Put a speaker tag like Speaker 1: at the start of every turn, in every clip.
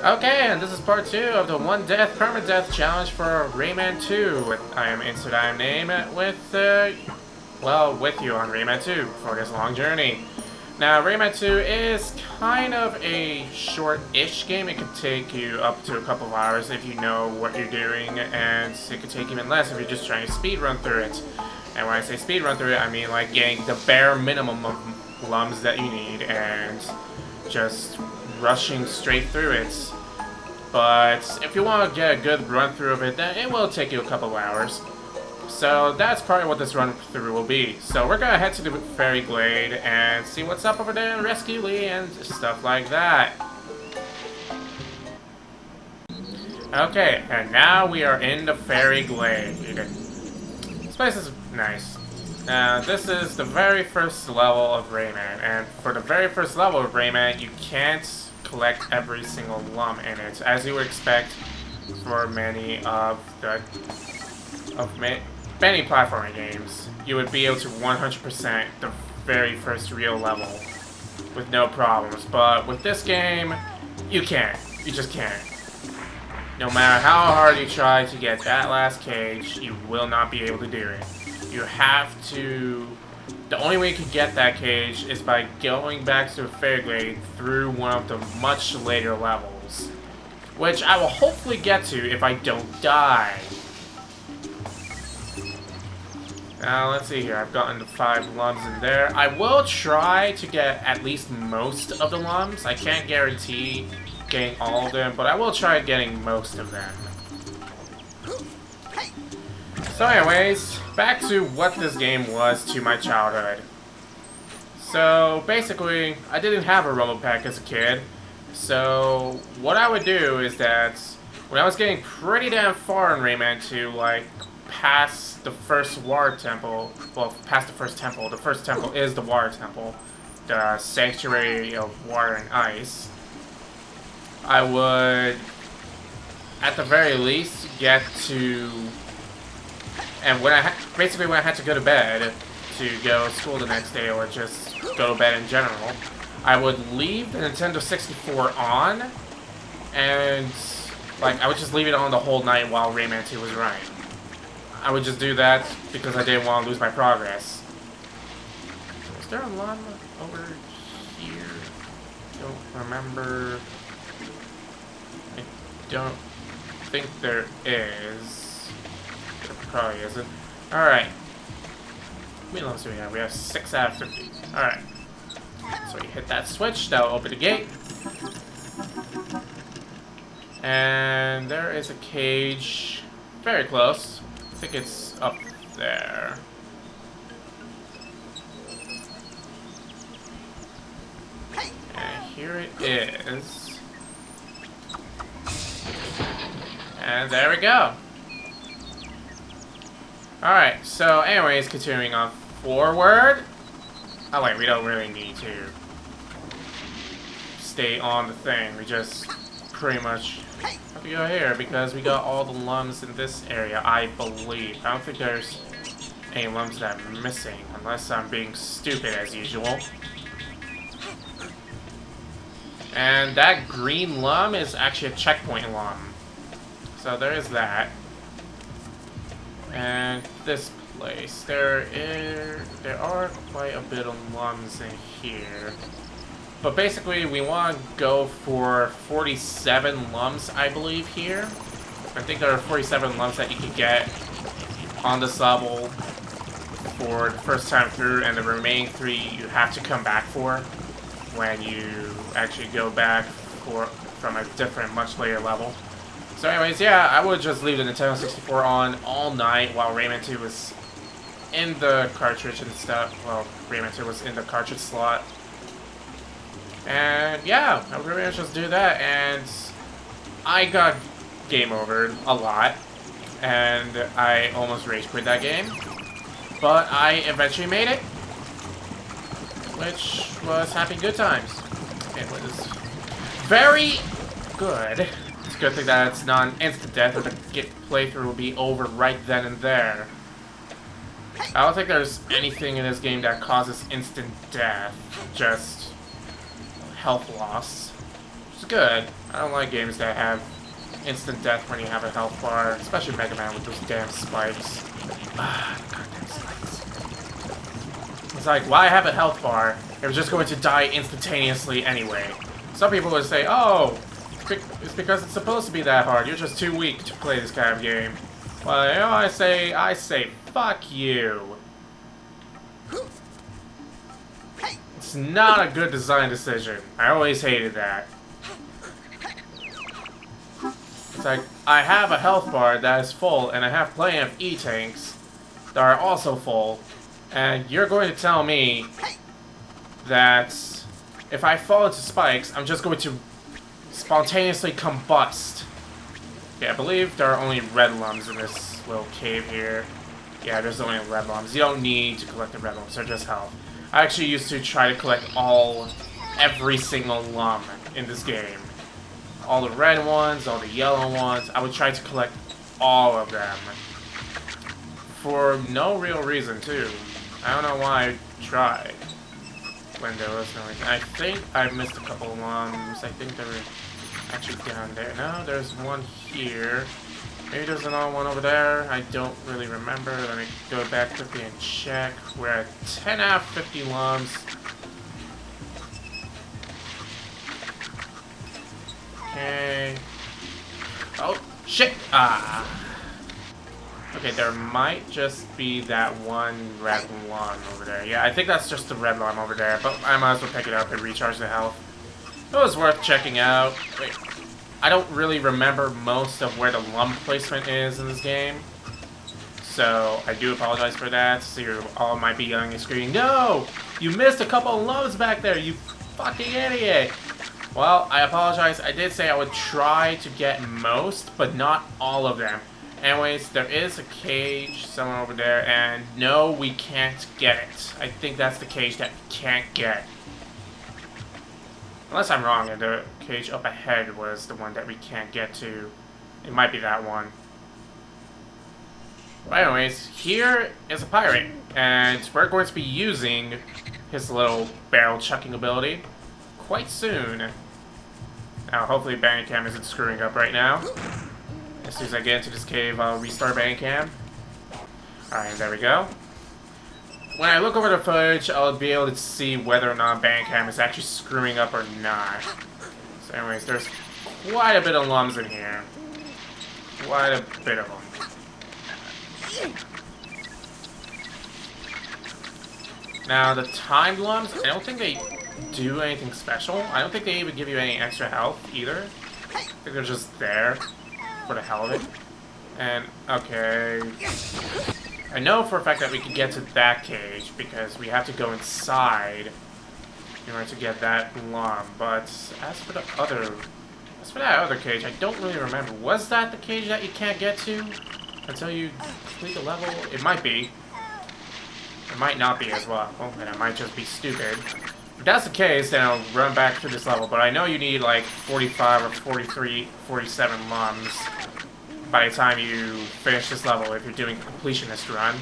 Speaker 1: Okay, and this is part 2 of the One Death Permadeath challenge for Rayman 2. I am Insert I Am Name with you on Rayman 2 for this long journey. Now, Rayman 2 is kind of a short-ish game. It could take you up to a couple of hours if you know what you're doing, and it could take even less if you're just trying to speedrun through it. And when I say speedrun through it, I mean like getting the bare minimum of Lums that you need and just rushing straight through it. But if you want to get a good run through of it, then it will take you a couple of hours. So that's probably what this run through will be. So we're gonna head to the Fairy Glade and see what's up over there and rescue Lee and stuff like that. Okay, and now we are in the Fairy Glade. This place is nice. Now, this is the very first level of Rayman, and for the very first level of Rayman, you can't collect every single lum in it, as you would expect for many of many platforming games. You would be able to 100% the very first real level with no problems, but with this game, you can't. You just can't. No matter how hard you try to get that last cage, you will not be able to do it. You have to... The only way you can get that cage is by going back to the Fairy Glade through one of the much later levels. Which I will hopefully get to if I don't die. Now, let's see here. I've gotten the 5 lums in there. I will try to get at least most of the lums. I can't guarantee getting all of them, but I will try getting most of them. So anyways, back to what this game was to my childhood. So basically, I didn't have a rumble pack as a kid. So what I would do is that when I was getting pretty damn far in Rayman 2, like past the first water temple, well, past the first temple is the water temple, the sanctuary of water and ice, I would, at the very least, get to... And when I had to go to bed to go to school the next day or just go to bed in general, I would leave the Nintendo 64 on, and like I would just leave it on the whole night while Rayman 2 was running. I would just do that because I didn't want to lose my progress. Is there a llama over here? Don't remember. I don't think there is. There probably isn't. Alright. How many lumps do we have? We have 6 out of 50. Alright. So you hit that switch, that'll open the gate. And there is a cage very close. I think it's up there. And here it is. And there we go. Alright, so anyways, continuing on forward. Oh wait, we don't really need to stay on the thing. We just pretty much have to go here because we got all the lums in this area, I believe. I don't think there's any lums that I'm missing, unless I'm being stupid as usual. And that green lum is actually a checkpoint lum. So there is that. And this place, there are quite a bit of lums in here. But basically, we want to go for 47 lums, I believe, here. I think there are 47 lums that you can get on this level for the first time through, and the remaining 3 you have to come back for when you actually go back from a different, much later level. So anyways, yeah, I would just leave the Nintendo 64 on all night while Rayman 2 was in the cartridge and stuff. Well, Rayman 2 was in the cartridge slot. And yeah, I would pretty much just do that, and I got game overed a lot, and I almost rage quit that game, but I eventually made it, which was happy good times. It was very good. It's a good thing that it's not an instant death, or the playthrough will be over right then and there. I don't think there's anything in this game that causes instant death, just health loss. It's good. I don't like games that have instant death when you have a health bar, especially Mega Man with those damn spikes. Ah, goddamn spikes. It's like, why have a health bar if you're just going to die instantaneously anyway? Some people would say, oh, it's because it's supposed to be that hard. You're just too weak to play this kind of game. Well, you know, I say, fuck you. It's not a good design decision. I always hated that. It's like, I have a health bar that is full, and I have plenty of E-tanks that are also full, and you're going to tell me that if I fall into spikes, I'm just going to spontaneously combust. Yeah, I believe there are only red Lums in this little cave here. Yeah, there's only red Lums. You don't need to collect the red Lums, they're just health. I actually used to try to collect every single Lum in this game. All the red ones, all the yellow ones. I would try to collect all of them. For no real reason, too. I don't know why I tried when there was no reason. I think I missed a couple of Lums. I think they were actually down there. No, there's one here. Maybe there's another one over there. I don't really remember. Let me go back quickly and check. We're at 10 out of 50 Lums. Okay. Oh, shit! Ah. Okay, there might just be that one red Lum over there. Yeah, I think that's just the red Lum over there, but I might as well pick it up and recharge the health. It was worth checking out. Wait, I don't really remember most of where the Lum placement is in this game, so I do apologize for that. So you all might be yelling and screaming, "No! You missed a couple of Lums back there, you fucking idiot!" Well, I apologize. I did say I would try to get most, but not all of them. Anyways, there is a cage somewhere over there, and no, we can't get it. I think that's the cage that we can't get. Unless I'm wrong, and the cage up ahead was the one that we can't get to. It might be that one. But anyways, here is a pirate, and we're going to be using his little barrel chucking ability quite soon. Now, hopefully Bandicam isn't screwing up right now. As soon as I get into this cave, I'll restart Bandicam. Alright, there we go. When I look over the footage, I'll be able to see whether or not Bandicam is actually screwing up or not. So anyways, there's quite a bit of Lums in here. Quite a bit of them. Now, the timed Lums, I don't think they do anything special. I don't think they even give you any extra health either. I think they're just there for the hell of it. And, okay. I know for a fact that we can get to that cage because we have to go inside in order to get that Lum. But as for that other cage, I don't really remember. Was that the cage that you can't get to until you complete the level? It might be. It might not be as well. Oh, and I might just be stupid. If that's the case, then I'll run back through this level. But I know you need like 45 or 43, 47 Lums by the time you finish this level if you're doing a completionist run.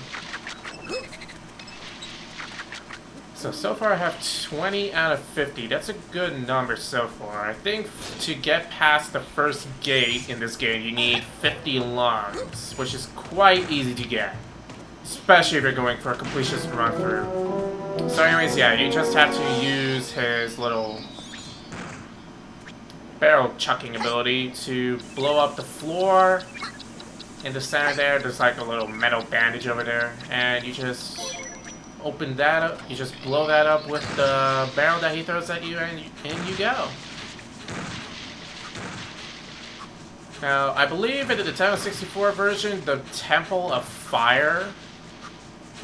Speaker 1: So far I have 20 out of 50. That's a good number so far. I think to get past the first gate in this game, you need 50 Lums, which is quite easy to get. Especially if you're going for a completionist run through. So anyways, yeah, you just have to use his little barrel chucking ability to blow up the floor. In the center there, there's like a little metal bandage over there, and you just open that up, you just blow that up with the barrel that he throws at you, and you go. Now, I believe in the Nintendo 64 version, the Temple of Fire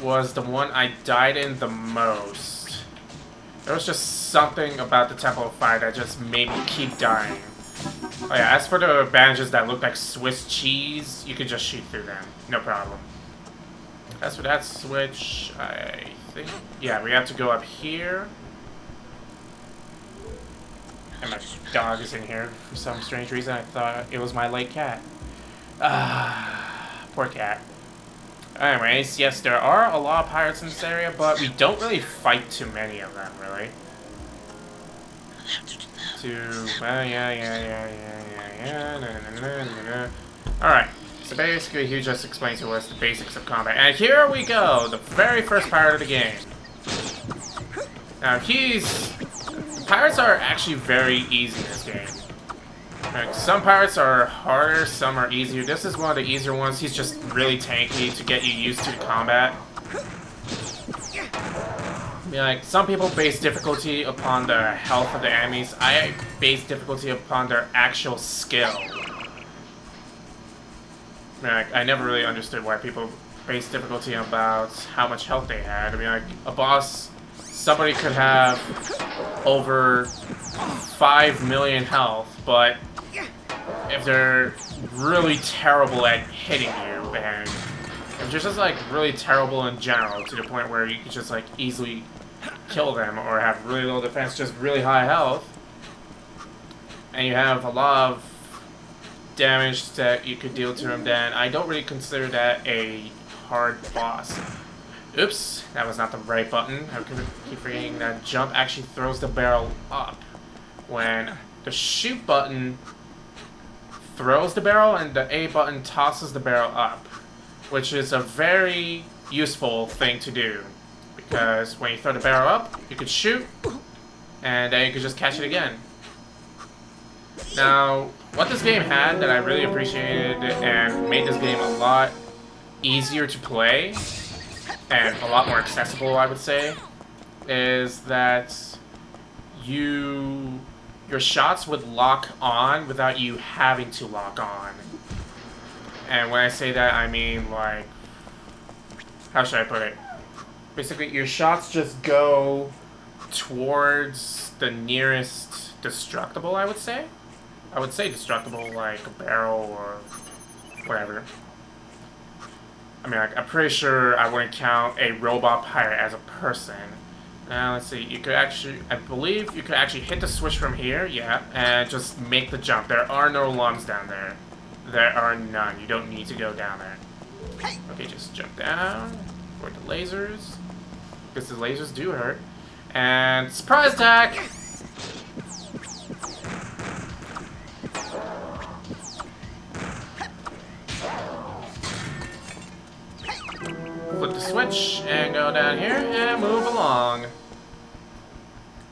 Speaker 1: was the one I died in the most. There was just something about the Temple of Fire that just made me keep dying. Oh yeah, as for the bandages that look like Swiss cheese, you can just shoot through them. No problem. As for that switch, I think... yeah, we have to go up here. And my dog is in here for some strange reason. I thought it was my late cat. Ah, poor cat. Anyways, yes, there are a lot of pirates in this area, but we don't really fight too many of them, really. Alright, so basically he just explained to us the basics of combat. And here we go, the very first part of the game. Now pirates are actually very easy in this game. Like, some pirates are harder, some are easier. This is one of the easier ones. He's just really tanky to get you used to the combat. I mean, like, some people base difficulty upon the health of the enemies. I base difficulty upon their actual skill. I mean, like, I never really understood why people base difficulty about how much health they had. I mean, like, a boss, somebody could have over 5 million health, but if they're really terrible at hitting you, and if they're just, like, really terrible in general, to the point where you could just, like, easily kill them, or have really low defense, just really high health, and you have a lot of damage that you could deal to them, then I don't really consider that a hard boss. Oops, that was not the right button. I keep forgetting that jump actually throws the barrel up, when the shoot button throws the barrel and the A button tosses the barrel up, which is a very useful thing to do, because when you throw the barrel up, you could shoot, and then you could just catch it again. Now, what this game had that I really appreciated and made this game a lot easier to play, and a lot more accessible, I would say, is that your shots would lock on without you having to lock on. And when I say that, I mean, like, how should I put it? Basically, your shots just go towards the nearest destructible, I would say. I would say destructible, like a barrel or whatever. I mean, like, I'm pretty sure I wouldn't count a robot pirate as a person. Now, let's see, you could actually, I believe you could actually hit the switch from here, yeah, and just make the jump. There are no Lums down there. There are none. You don't need to go down there. Okay, just jump down for the lasers, because the lasers do hurt. And surprise attack! Flip the switch and go down here and move along.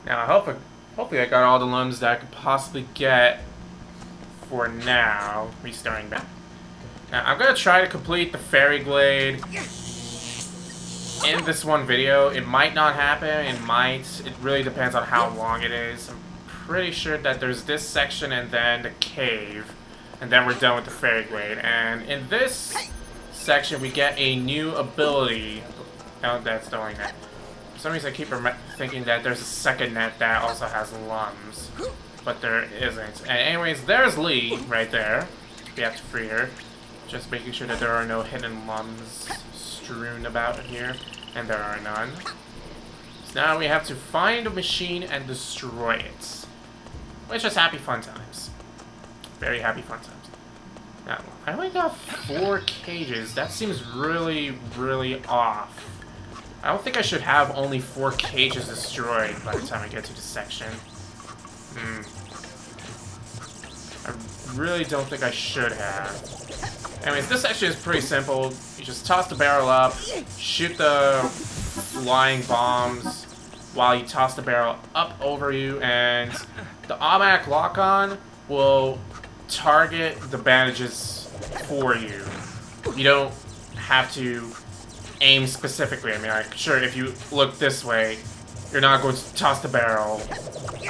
Speaker 1: Now, hopefully I got all the Lums that I could possibly get for now. Restarting back. Now, I'm gonna try to complete the Fairy Glade in this one video. It might not happen, it might. It really depends on how long it is. I'm pretty sure that there's this section and then the cave, and then we're done with the Fairy Glade. And in this section, we get a new ability. Oh, that's the only net. For some reason, I keep thinking that there's a second net that also has Lums, but there isn't. And anyways, there's Lee right there. We have to free her. Just making sure that there are no hidden Lums strewn about here, and there are none. So now we have to find a machine and destroy it, which is happy fun times. Very happy fun times. Now, I only got 4 cages. That seems really, really off. I don't think I should have only 4 cages destroyed by the time I get to this section. I really don't think I should have. Anyways, this section is pretty simple. You just toss the barrel up, shoot the flying bombs while you toss the barrel up over you, and the automatic lock-on will target the bandages for you. You don't have to aim specifically. I mean, like, sure, if you look this way, you're not going to toss the barrel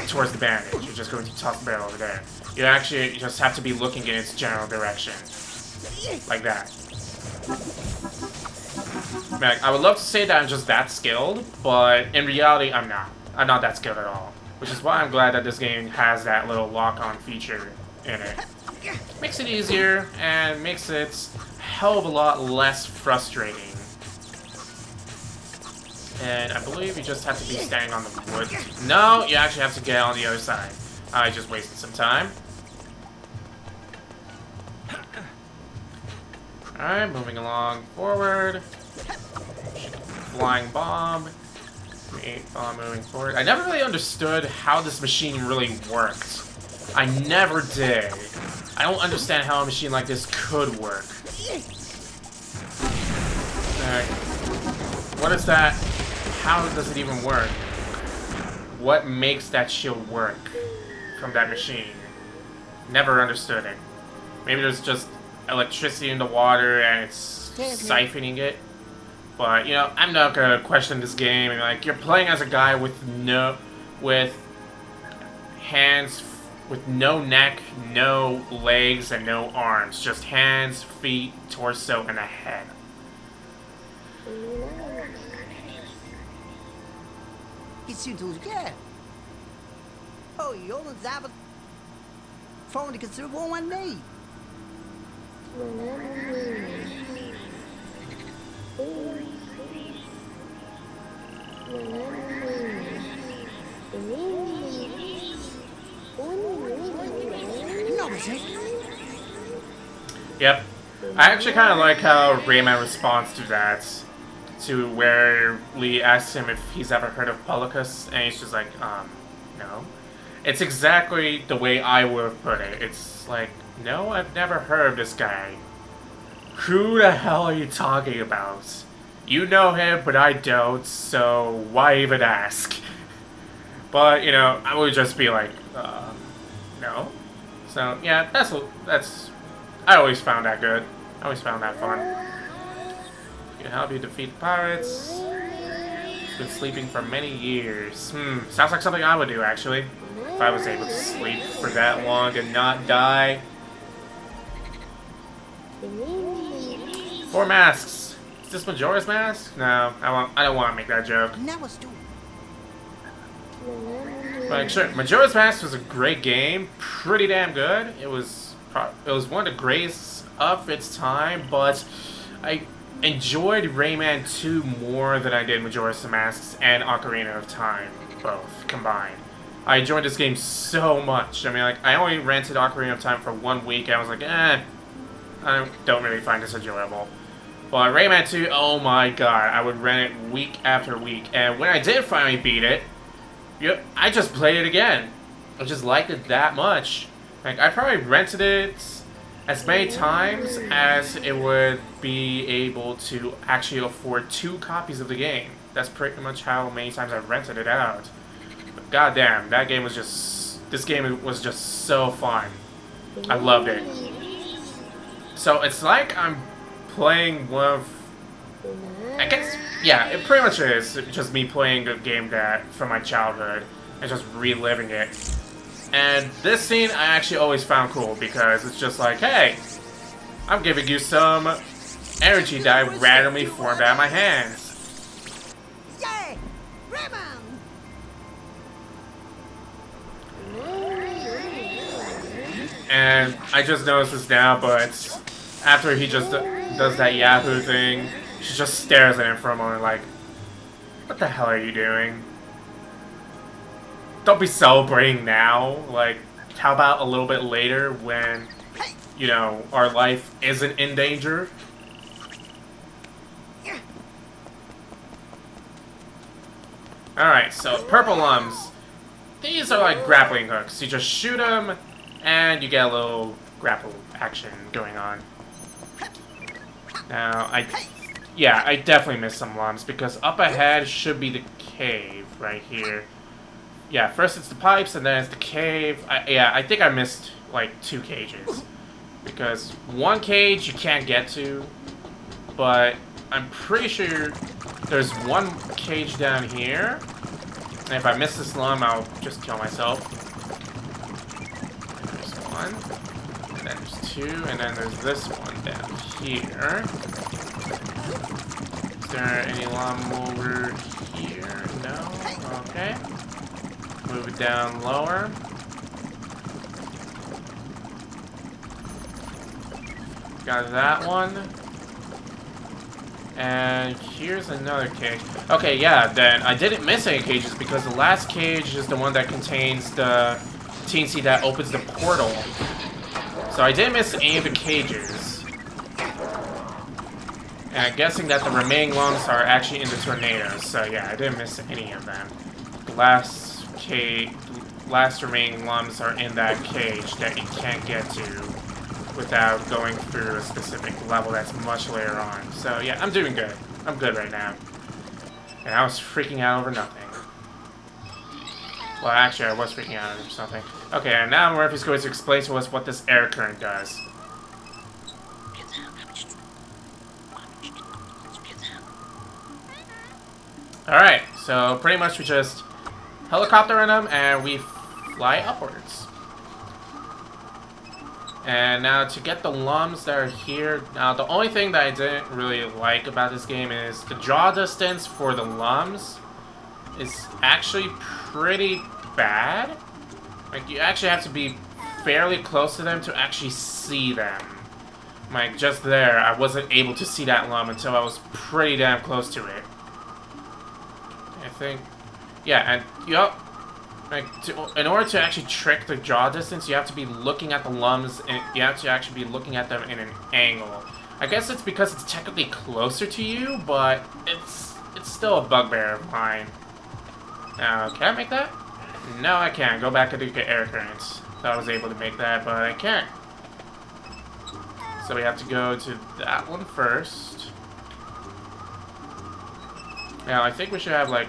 Speaker 1: towards the bandage. You're just going to toss the barrel over there. You actually just have to be looking in its general direction. Like that. I mean, like, I would love to say that I'm just that skilled, but in reality, I'm not. I'm not that skilled at all. Which is why I'm glad that this game has that little lock-on feature in it. Makes it easier, and makes it a hell of a lot less frustrating. And I believe you just have to be standing on the wood. No, you actually have to get on the other side. I just wasted some time. Alright, moving along forward. Flying bomb. Wait, while I'm moving forward. I never really understood how this machine really worked. I never did. I don't understand how a machine like this could work. Alright. What is that? How does it even work? What makes that shield work from that machine? Never understood it. Maybe there's just electricity in the water and it's siphoning it. But, you know, I'm not gonna question this game. And, like, you're playing as a guy with hands, with no neck, no legs, and no arms. Just hands, feet, torso, and a head.
Speaker 2: Oh, you only have a phone to consider one day.
Speaker 1: Yep. I actually kind of like how Rayman responds to that. To where Lee asks him if he's ever heard of Polycus, and he's just like, no. It's exactly the way I would have put it. It's like, no, I've never heard of this guy. Who the hell are you talking about? You know him, but I don't, so why even ask? But, you know, I would just be like, no. So, yeah, that's... I always found that good. I always found that fun. Can help you defeat pirates. He's been sleeping for many years. Sounds like something I would do, actually. If I was able to sleep for that long and not die. 4 masks. Is this Majora's Mask? No, I don't want to make that joke. But sure, Majora's Mask was a great game. Pretty damn good. It was one of the greatest of its time, but I enjoyed Rayman 2 more than I did Majora's Mask and Ocarina of Time, both combined. I enjoyed this game so much. I mean, like, I only rented Ocarina of Time for 1 week, and I was like, I don't really find this enjoyable. But Rayman 2, oh my god, I would rent it week after week, and when I did finally beat it, I just played it again. I just liked it that much. Like, I probably rented it as many times as it would be able to actually afford 2 copies of the game. That's pretty much how many times I've rented it out. But goddamn, that game was just... This game was just so fun. I loved it. So it's like I'm playing one of... I guess, yeah, it pretty much is just me playing a game from my childhood and just reliving it. And this scene I actually always found cool because it's just like, hey, I'm giving you some energy that I randomly formed out of my hands.
Speaker 2: Yay! Rayman!
Speaker 1: And I just noticed this now, but after he just does that Yahoo thing, she just stares at him for a moment like, what the hell are you doing? Don't be celebrating now. Like, how about a little bit later when, you know, our life isn't in danger? Alright, so purple Lums. These are like grappling hooks. You just shoot them, and you get a little grapple action going on. Now, I definitely missed some Lums, because up ahead should be the cave right here. Yeah, first it's the pipes, and then it's the cave. I think I missed, like, 2 cages. Because 1 cage you can't get to, but I'm pretty sure there's 1 cage down here. And if I miss this Lum, I'll just kill myself. There's 1, and then there's 2, and then there's this one down here. Is there any Lum over here? No? Okay. Move it down lower. Got that one. And here's another cage. Okay, yeah, then I didn't miss any cages because the last cage is the one that contains the TNT that opens the portal. So I didn't miss any of the cages. And I'm guessing that the remaining Lums are actually in the tornadoes. So yeah, I didn't miss any of them. The last remaining Lums are in that cage that you can't get to without going through a specific level that's much later on. So yeah, I'm doing good. I'm good right now. And I was freaking out over nothing. Well, actually, I was freaking out over something. Okay, and now Murphy's going to explain to us what this air current does. Alright, so pretty much we just helicopter in them and we fly upwards. And now to get the Lums that are here, now the only thing that I didn't really like about this game is the draw distance for the Lums is actually pretty bad. Like, you actually have to be fairly close to them to actually see them. Like, just there, I wasn't able to see that Lum until I was pretty damn close to it. I think, yeah, and yup. Like, in order to actually trick the draw distance, you have to be looking at the Lums, and you have to actually be looking at them in an angle. I guess it's because it's technically closer to you, but it's still a bugbear of mine. Now, can I make that? No, I can't. Go back and do air currents. Thought I was able to make that, but I can't. So we have to go to that one first. Now, I think we should have like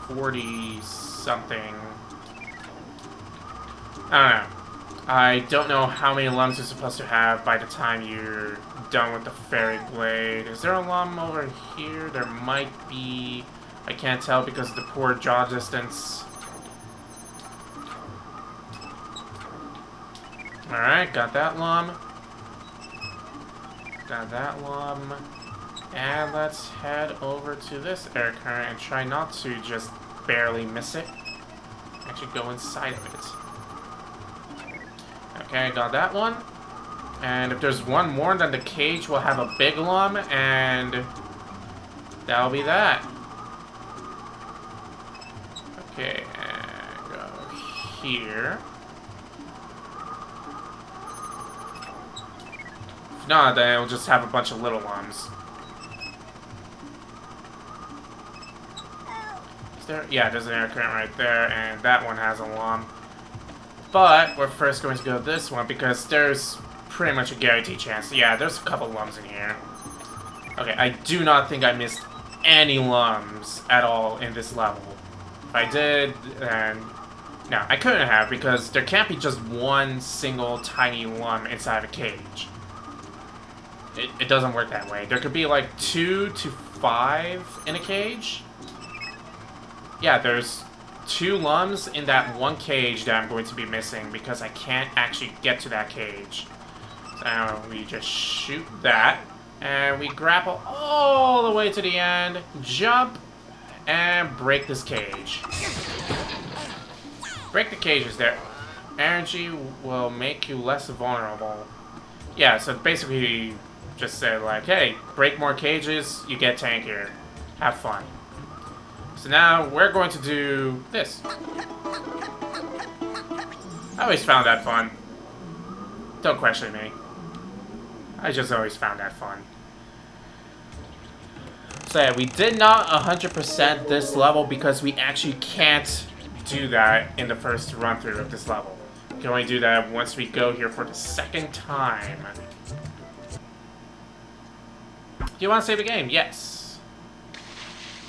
Speaker 1: 40-something. I don't know. I don't know how many Lums you're supposed to have by the time you're done with the Fairy Glade. Is there a Lum over here? There might be. I can't tell because of the poor draw distance. Alright, got that Lum. Got that Lum. And let's head over to this air current and try not to just barely miss it. Actually go inside of it. Okay, got that one. And if there's one more, then the cage will have a big Lum, and that'll be that. Okay, and go here. If not, then it'll just have a bunch of little Lums. Is there? Yeah, there's an air current right there, and that one has a Lum. But we're first going to go this one because there's pretty much a guaranteed chance. Yeah, there's a couple Lums in here. Okay, I do not think I missed any Lums at all in this level. If I did, then no, I couldn't have because there can't be just one single tiny Lum inside a cage. It doesn't work that way. There could be like 2 to 5 in a cage. Yeah, there's 2 Lums in that one cage that I'm going to be missing because I can't actually get to that cage. So we just shoot that, and we grapple all the way to the end, jump, and break this cage. Break the cages there. Energy will make you less vulnerable. Yeah, so basically just said like, hey, break more cages, you get tankier. Have fun. So now we're going to do this. I always found that fun. Don't question me. I just always found that fun. So yeah, we did not 100% this level because we actually can't do that in the first run through of this level. We can only do that once we go here for the second time. Do you want to save the game? Yes.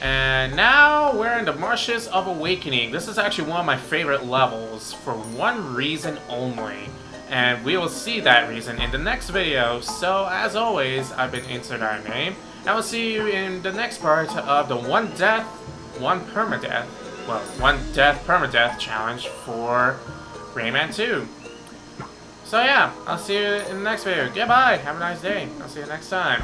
Speaker 1: And now we're in the Marshes of Awakening. This is actually one of my favorite levels for one reason only. And we will see that reason in the next video. So as always, I've been Insert Iron Name. And I will see you in the next part of the One Death, One Permadeath. Well, One Death Permadeath challenge for Rayman 2. So yeah, I'll see you in the next video. Goodbye. Have a nice day. I'll see you next time.